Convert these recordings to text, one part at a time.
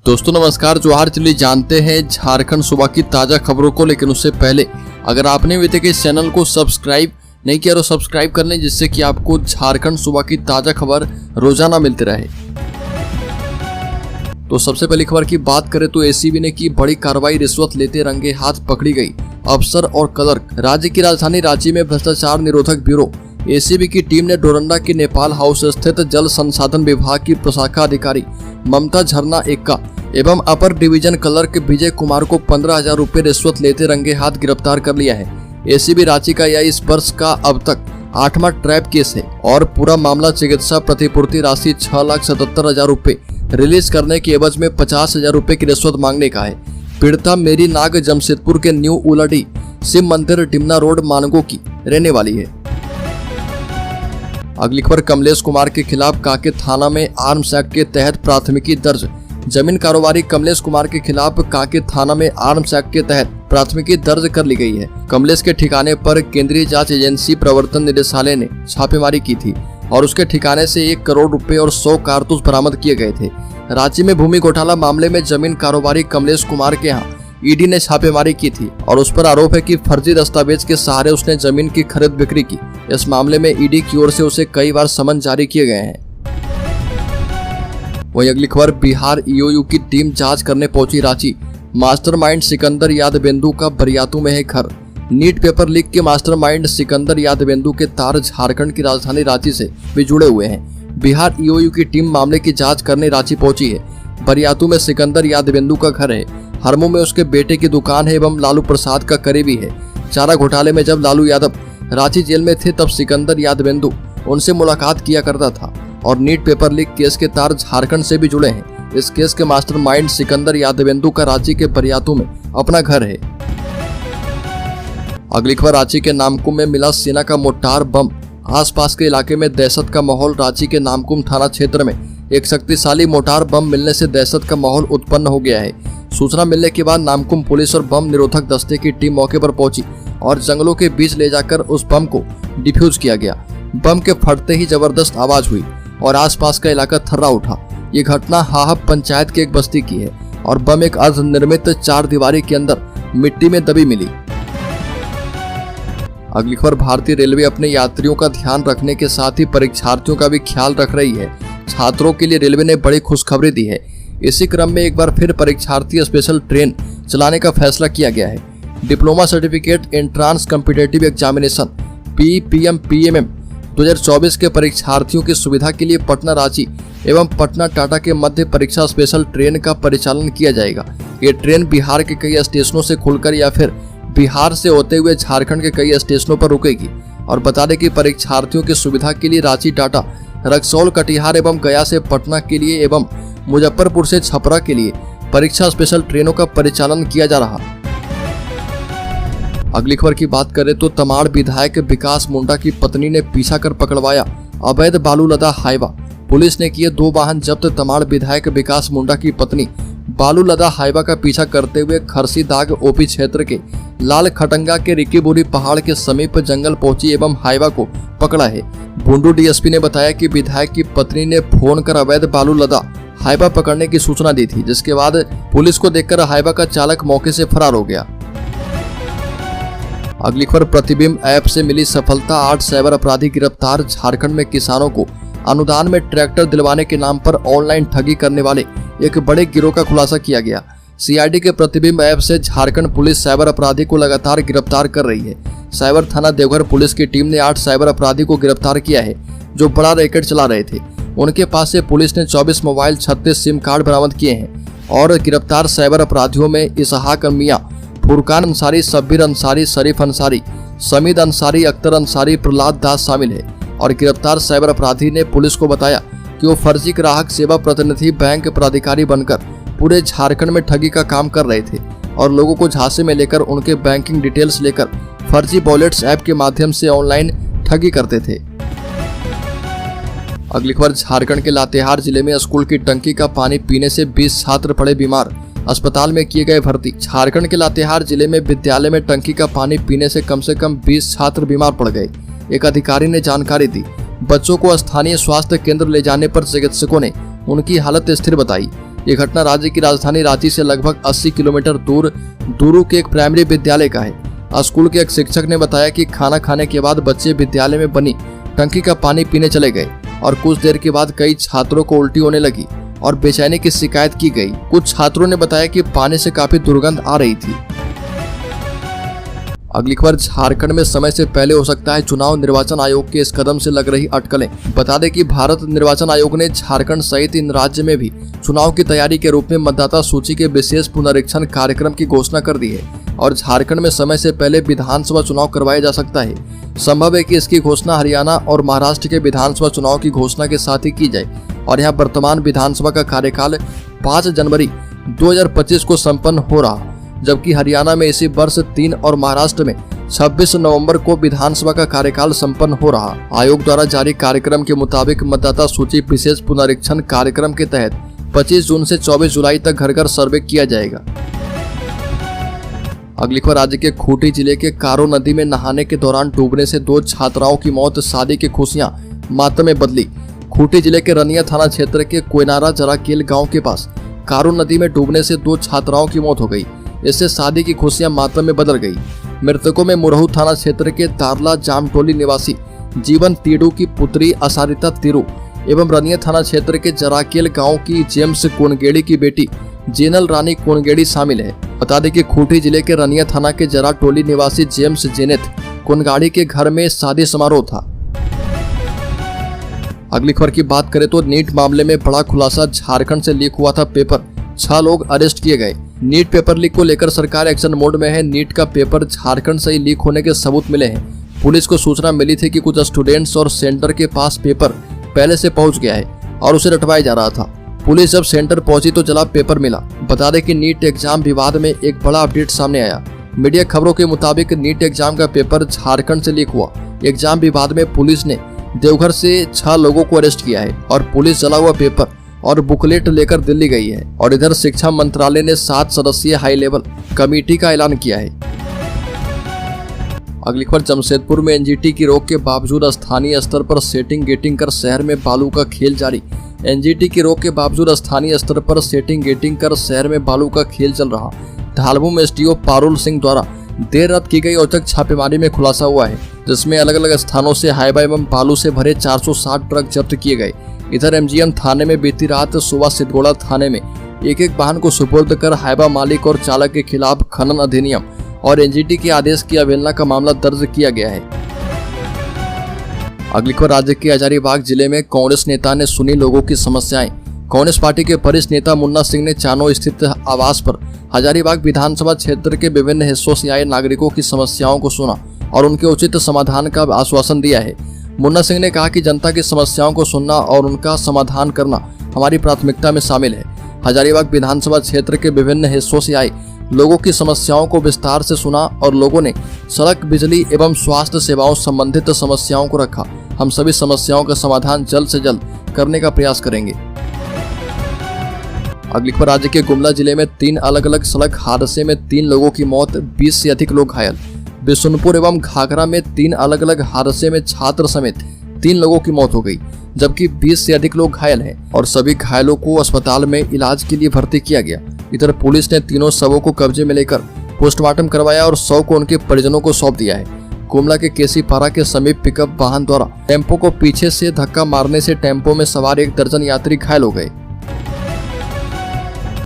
दोस्तों नमस्कार, जोहार। चलिए जानते हैं झारखंड सूबा की ताज़ा खबरों को, लेकिन उससे पहले अगर आपने अभी तक इस चैनल को सब्सक्राइब नहीं किया तो सब्सक्राइब कर लें, जिससे कि आपको झारखंड सूबा की ताज़ा खबर रोजाना मिलती रहे। तो सबसे पहली खबर की बात करें तो एसीबी ने की बड़ी कार्रवाई, रिश्वत लेते रंगे हाथ पकड़ी गई अफसर और क्लर्क। राज्य की राजधानी रांची में भ्रष्टाचार निरोधक ब्यूरो एसीबी की टीम ने डोरंडा के नेपाल हाउस स्थित जल संसाधन विभाग की प्रशाखा अधिकारी ममता झरना एक्का एवं upper division clerk Vijay Kumar को 15,000 रुपए रिश्वत लेते रंगे हाथ गिरफ्तार कर लिया है। एसीबी रांची का यह इस वर्ष का अब तक 8वां ट्रैप केस है और पूरा मामला चिकित्सा प्रतिपूर्ति राशि 6,77,000 रुपए रिलीज करने के एवज में 50,000 रुपए की रिश्वत मांगने का है। पीड़िता मेरी नाग जमशेदपुर के न्यू उलाडी शिव मंदिर डिमना रोड मानगो की रहने वाली है। अगली खबर, कमलेश कुमार के खिलाफ कांके थाना में आर्म्स एक्ट के तहत प्राथमिकी दर्ज। जमीन कारोबारी कमलेश कुमार के खिलाफ कांके थाना में आर्म्स एक्ट के तहत प्राथमिकी दर्ज कर ली गई है। कमलेश के ठिकाने पर केंद्रीय जांच एजेंसी प्रवर्तन निदेशालय ने छापेमारी की थी और उसके ठिकाने से 1 करोड़ रुपए और 100 कारतूस बरामद किए गए थे। रांची में भूमि घोटाला मामले में जमीन कारोबारी कमलेश कुमार के यहाँ ईडी ने छापेमारी की थी और उस पर आरोप है कि फर्जी दस्तावेज के सहारे उसने जमीन की खरीद बिक्री की। इस मामले में ईडी की ओर से उसे कई बार समन जारी किए गए हैं। वहीं अगली खबर, बिहार ईओयू की टीम जांच करने पहुंची रांची। मास्टरमाइंड सिकंदर यादवेंदु का बरियातू में है घर। नीट पेपर लीक के मास्टरमाइंड सिकंदर यादवेंदु के तार झारखंड की राजधानी रांची से भी जुड़े हुए हैं। बिहार ईओयू की टीम मामले की जांच करने रांची पहुंची है। बरियातू में सिकंदर यादवेंदु का घर है। हरमू में उसके बेटे की दुकान है एवं लालू प्रसाद का करीबी है। चारा घोटाले में जब लालू यादव रांची जेल में थे तब सिकंदर यादवेंदु उनसे मुलाकात किया करता था और नीट पेपर लीक केस के तार झारखंड से भी जुड़े हैं। इस केस के मास्टरमाइंड सिकंदर यादवेंदु का रांची के बरियातू में अपना घर है। अगली खबर, रांची के नामकुम में मिला सेना का मोर्टार बम। आसपास के इलाके में दहशत का माहौल। रांची के नामकुम थाना क्षेत्र में एक शक्तिशाली मोर्टार बम मिलने से दहशत का माहौल उत्पन्न हो गया है। सूचना मिलने के बाद नामकुम पुलिस और बम निरोधक दस्ते की टीम मौके पर पहुंची और जंगलों के बीच ले जाकर उस बम को डिफ्यूज किया गया। बम के फटते ही जबरदस्त आवाज हुई और आसपास का इलाका थर्रा उठा। ये घटना हाहब पंचायत के एक बस्ती की है और बम एक अर्ध निर्मित 4 दीवारी के अंदर मिट्टी में दबी मिली। अगली खबर, भारतीय रेलवे अपने यात्रियों का ध्यान रखने के साथ ही परीक्षार्थियों का भी ख्याल रख रही है। छात्रों के लिए रेलवे ने बड़ी खुशखबरी दी है। इसी क्रम में एक बार फिर परीक्षार्थी स्पेशल ट्रेन चलाने का फैसला किया गया है। Diploma certificate entrance competitive examination PPM-PMM 2024 के परीक्षार्थियों की सुविधा के लिए पटना रांची एवं पटना टाटा के मध्य परीक्षा स्पेशल ट्रेन का परिचालन किया जाएगा। ये ट्रेन बिहार के कई स्टेशनों से खुलकर या फिर बिहार से होते हुए झारखंड के कई स्टेशनों पर रुकेगी। और बता दें कि परीक्षार्थियों की सुविधा के लिए रांची, टाटा, रक्सौल, कटिहार एवं गया से पटना के लिए एवं मुजफ्फरपुर से छपरा के लिए परीक्षा स्पेशल ट्रेनों का परिचालन किया जा रहा। अगली खबर की बात करें तो तमाड़ विधायक विकास मुंडा की पत्नी ने पीछा कर पकड़वाया अवैध बालू लदा हाईवा। पुलिस ने किए 2 वाहन जब्त। तमाड़ विधायक विकास मुंडा की पत्नी बालू लदा हाईवा का पीछा करते हुए खरसी दाग ओपी क्षेत्र के लाल खटंगा के रिकीबुरी पहाड़ के समीप जंगल पहुंची एवं हाईवा को पकड़ा है। बुंडू डीएसपी ने बताया कि विधायक की पत्नी ने फोन कर अवैध बालू लदा हाईवा पकड़ने की सूचना दी थी, जिसके बाद पुलिस को देखकर हाईवा का चालक मौके से फरार हो गया। अगली खबर, प्रतिबिंब ऐप से मिली सफलता। 8 साइबर अपराधी गिरफ्तार। झारखंड में किसानों को अनुदान में ट्रैक्टर दिलवाने के नाम पर ऑनलाइन ठगी करने वाले एक बड़े गिरोह का खुलासा किया गया। सीआईडी के प्रतिबिंब ऐप से झारखंड पुलिस साइबर अपराधी को लगातार गिरफ्तार कर रही है। साइबर थाना देवघर पुलिस की टीम ने 8 साइबर अपराधी को गिरफ्तार किया है जो बड़ा रैकेट चला रहे थे। उनके पास से पुलिस ने 24 मोबाइल, 36 सिम कार्ड बरामद किए हैं और गिरफ्तार साइबर अपराधियों में इसहाक मियां, फुरकान अंसारी, शब्बीर अंसारी, शरीफ अंसारी, समीद अंसारी, अख्तर अंसारी, प्रहलाद दास शामिल है। और गिरफ्तार साइबर अपराधी ने पुलिस को बताया कि वो फर्जी ग्राहक सेवा प्रतिनिधि बैंक प्राधिकारी बनकर पूरे झारखंड में ठगी का काम कर रहे थे और लोगों को झांसे में लेकर उनके बैंकिंग डिटेल्स लेकर फर्जी वॉलेट्स ऐप के माध्यम से ऑनलाइन ठगी करते थे। अगली खबर, झारखंड के लातेहार जिले में स्कूल की टंकी का पानी पीने से 20 छात्र पड़े बीमार, अस्पताल में किए गए भर्ती। झारखंड के लातेहार जिले में विद्यालय में टंकी का पानी पीने से कम 20 छात्र बीमार पड़ गए। एक अधिकारी ने जानकारी दी। बच्चों को स्थानीय स्वास्थ्य केंद्र ले जाने पर चिकित्सकों ने उनकी हालत स्थिर बताई। ये घटना राज्य की राजधानी रांची से लगभग 80 किलोमीटर दूर दूरू के एक प्राइमरी विद्यालय का है। स्कूल के एक शिक्षक ने बताया कि खाना खाने के बाद बच्चे विद्यालय में बनी टंकी का पानी पीने चले गए और कुछ देर के बाद कई छात्रों को उल्टी होने लगी और बेचैनी की शिकायत की गई। कुछ छात्रों ने बताया कि पानी से काफी दुर्गंध आ रही थी। अगली खबर, झारखंड में समय से पहले हो सकता है चुनाव, निर्वाचन आयोग के इस कदम से लग रही अटकलें। बता दें कि भारत निर्वाचन आयोग ने झारखंड सहित इन राज्य में भी चुनाव की तैयारी के रूप में मतदाता सूची के विशेष पुनरीक्षण कार्यक्रम की घोषणा कर दी है और झारखंड में समय से पहले विधानसभा चुनाव करवाया जा सकता है। संभव है कि इसकी घोषणा हरियाणा और महाराष्ट्र के विधानसभा चुनाव की घोषणा के साथ ही की जाए और यहाँ वर्तमान विधानसभा का कार्यकाल 5 जनवरी 2025 को संपन्न हो रहा, जबकि हरियाणा में इसी वर्ष 3 और महाराष्ट्र में 26 नवंबर को विधानसभा का कार्यकाल संपन्न हो रहा। आयोग द्वारा जारी कार्यक्रम के मुताबिक मतदाता सूची विशेष पुनरीक्षण कार्यक्रम के तहत 25 जून से 24 जुलाई तक घर घर सर्वे किया जाएगा। अगली खबर, राज्य के खूंटी जिले के कारो नदी में नहाने के दौरान डूबने से 2 छात्राओं की मौत, शादी की खुशियां मातम में बदली। खूंटी जिले के रनिया थाना क्षेत्र के कोयनारा जराकेल गांव के पास कारो नदी में डूबने से 2 छात्राओं की मौत हो गई। इससे शादी की खुशियां मातम में बदल गई। मृतकों में मुरहू थाना क्षेत्र के तारला जामटोली निवासी जीवन तीडू की पुत्री असारिता तीरू एवं रनिया थाना क्षेत्र के जराकेल गांव की जेम्स कोनगेड़ी की बेटी जेनल रानी कोनगेड़ी शामिल है। बता दें कि खूंटी जिले के रनिया थाना के जराटोली निवासी जेम्स जेनेथ कोनगाड़ी के घर में शादी समारोह था। अगली खबर की बात करें तो नीट मामले में बड़ा खुलासा, झारखंड से लीक हुआ था पेपर, 6 लोग अरेस्ट किए गए। नीट पेपर लीक को लेकर सरकार एक्शन मोड में है। नीट का पेपर झारखंड से ही लीक होने के सबूत मिले हैं। पुलिस को सूचना मिली थी कि कुछ स्टूडेंट्स और सेंटर के पास पेपर पहले से पहुंच गया है और उसे रटवाया जा रहा था। पुलिस जब सेंटर पहुंची तो जला पेपर मिला। बता दें कि नीट एग्जाम विवाद में एक बड़ा अपडेट सामने आया। मीडिया खबरों के मुताबिक नीट एग्जाम का पेपर झारखंड से लीक हुआ। एग्जाम विवाद में पुलिस ने देवघर से 6 लोगों को अरेस्ट किया है और पुलिस जला हुआ पेपर और बुकलेट लेकर दिल्ली गई है। और इधर शिक्षा मंत्रालय ने 7 सदस्यीय हाई लेवल कमेटी का ऐलान किया है। अगली खबर, जमशेदपुर में एनजीटी की रोक के बावजूद स्थानीय स्तर पर सेटिंग गेटिंग कर शहर में बालू का खेल जारी। एनजीटी की रोक के बावजूद स्थानीय स्तर पर सेटिंग गेटिंग कर शहर में बालू का खेल चल रहा। ढालबू में एसडीओ पारुल सिंह द्वारा देर रात की गई औचक छापेमारी में खुलासा हुआ है, जिसमें अलग अलग स्थानों से हाइबा एवं बालू से भरे 460 ट्रक जब्त किए गए। इधर एमजीएम थाने में बीती रात सुबह सिद्धगोड़ा थाने में एक वाहन को सुपुर्द कर हाइबा मालिक और चालक के खिलाफ खनन अधिनियम और एनजीटी के आदेश की अवहेलना का मामला दर्ज किया गया है। अगली खबर, राज्य के हजारीबाग जिले में कांग्रेस नेता ने सुनी लोगों की समस्याएं। कांग्रेस पार्टी के वरिष्ठ नेता मुन्ना सिंह ने चानो स्थित आवास पर हजारीबाग विधानसभा क्षेत्र के विभिन्न हिस्सों से आए नागरिकों की समस्याओं को सुना और उनके उचित समाधान का आश्वासन दिया है। मुन्ना सिंह ने कहा कि जनता की समस्याओं को सुनना और उनका समाधान करना हमारी प्राथमिकता में शामिल है। हजारीबाग विधानसभा क्षेत्र के विभिन्न हिस्सों से आए लोगों की समस्याओं को विस्तार से सुना और लोगों ने सड़क, बिजली एवं स्वास्थ्य सेवाओं संबंधित समस्याओं को रखा। हम सभी समस्याओं का समाधान जल्द से जल्द करने का प्रयास करेंगे। अगली खबर, राज्य के गुमला जिले में 3 अलग अलग सड़क हादसे में 3 लोगों की मौत, 20 से अधिक लोग घायल। बिशुनपुर एवं घाघरा में 3 अलग अलग हादसे में छात्र समेत 3 लोगों की मौत हो गई, जबकि 20 से अधिक लोग घायल हैं और सभी घायलों को अस्पताल में इलाज के लिए भर्ती किया गया। इधर पुलिस ने तीनों शवों को कब्जे में लेकर पोस्टमार्टम करवाया और शव को उनके परिजनों को सौंप दिया है। गुमला के केसीपारा के समीप पिकअप वाहन द्वारा टेम्पो को पीछे से धक्का मारने से टेम्पो में सवार 1 दर्जन यात्री घायल हो गए।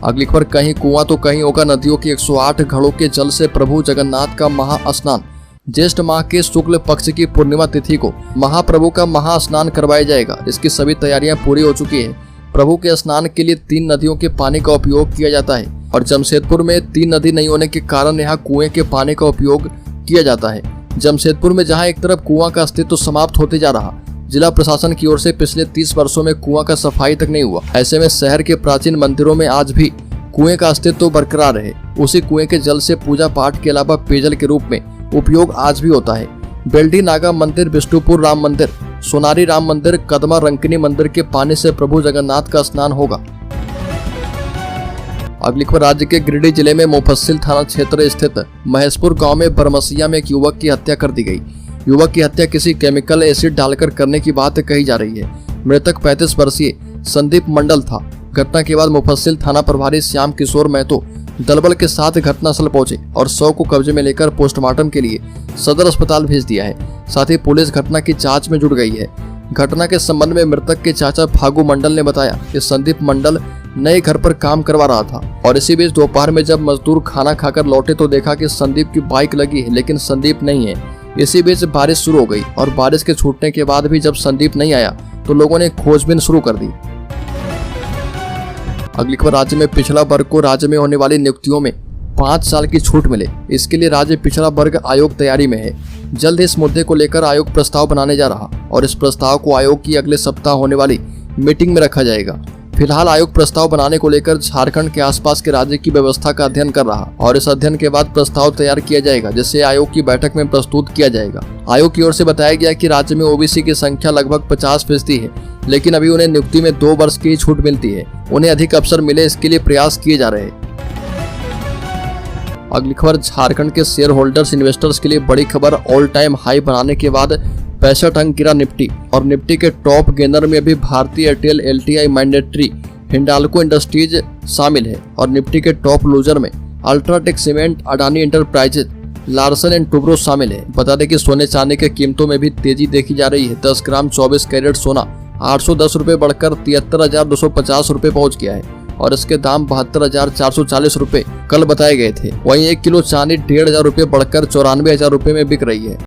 अगली खबर, कहीं कुआं तो कहीं होगा नदियों की 108 घड़ों के जल से प्रभु जगन्नाथ का महास्नान। ज्येष्ठ माह के शुक्ल पक्ष की पूर्णिमा तिथि को महाप्रभु का महास्नान करवाया जाएगा। इसकी सभी तैयारियां पूरी हो चुकी है। प्रभु के स्नान के लिए 3 नदियों के पानी का उपयोग किया जाता है और जमशेदपुर में 3 नदी नहीं होने के कारण यहाँ कुएं के पानी का उपयोग किया जाता है। जमशेदपुर में जहाँ एक तरफ कुआं का अस्तित्व समाप्त होते जा रहा, जिला प्रशासन की ओर से पिछले 30 वर्षों में कुआं का सफाई तक नहीं हुआ। ऐसे में शहर के प्राचीन मंदिरों में आज भी कुएं का अस्तित्व बरकरार है। उसी कुएं के जल से पूजा पाठ के अलावा पेयजल के रूप में उपयोग आज भी होता है। बेल्डी नागा मंदिर, विष्णुपुर राम मंदिर, सोनारी राम मंदिर, कदमा रंकिनी मंदिर के पानी से प्रभु जगन्नाथ का स्नान होगा। अगली खबर, राज्य के गिरिडीह जिले में मुफस्सिल थाना क्षेत्र स्थित महेशपुर गांव में बरमसिया में एक युवक की हत्या कर दी गई। युवक की हत्या किसी केमिकल एसिड डालकर करने की बात कही जा रही है। मृतक 35 वर्षीय संदीप मंडल था। घटना के बाद मुफस्सिल थाना प्रभारी श्याम किशोर महतो दलबल के साथ घटनास्थल पहुंचे और शव को कब्जे में लेकर पोस्टमार्टम के लिए सदर अस्पताल भेज दिया है। साथ ही पुलिस घटना की जांच में जुट गई है। घटना के संबंध में मृतक के चाचा फागू मंडल ने बताया कि संदीप मंडल नए घर पर काम करवा रहा था और इसी बीच दोपहर में जब मजदूर खाना खाकर लौटे तो देखा कि संदीप की बाइक लगी है लेकिन संदीप नहीं है। इसी बीच बारिश शुरू हो गई और बारिश के छूटने के बाद भी जब संदीप नहीं आया तो लोगों ने खोजबीन शुरू कर दी। अगली खबर, राज्य में पिछड़ा वर्ग को राज्य में होने वाली नियुक्तियों में 5 साल की छूट मिले, इसके लिए राज्य पिछड़ा वर्ग आयोग तैयारी में है। जल्द इस मुद्दे को लेकर आयोग प्रस्ताव बनाने जा रहा और इस प्रस्ताव को आयोग की अगले सप्ताह होने वाली मीटिंग में रखा जाएगा। फिलहाल आयोग प्रस्ताव बनाने को लेकर झारखंड के आसपास के राज्य की व्यवस्था का अध्ययन कर रहा और इस अध्ययन के बाद प्रस्ताव तैयार किया जाएगा जिसे आयोग की बैठक में प्रस्तुत किया जाएगा। आयोग की ओर से बताया गया कि राज्य में ओबीसी की संख्या लगभग 50% है, लेकिन अभी उन्हें नियुक्ति में 2 वर्ष की छूट मिलती है। उन्हें अधिक अवसर मिले इसके लिए प्रयास किए जा रहे हैं। अगली खबर, झारखंड के शेयर होल्डर्स इन्वेस्टर्स के लिए बड़ी खबर। ऑल टाइम हाई बनाने के बाद 65 अंक गिरा निफ्टी और निफ्टी के टॉप गेनर में भी भारतीय Airtel, LTI, mandatory, Hindalco industries शामिल है और निफ्टी के टॉप लूजर में UltraTech cement, Adani enterprises, Larsen and Toubro शामिल है। बता दें कि सोने चांदी के कीमतों में भी तेजी देखी जा रही है। 10 ग्राम 24 कैरेट सोना 810 रुपए बढ़कर 73,250 रुपए पहुंच गया है और इसके दाम 72,440 रुपए कल बताए गए थे। वहीं 1 किलो चांदी 1,500 रुपए बढ़कर 94,000 रुपए में बिक रही है।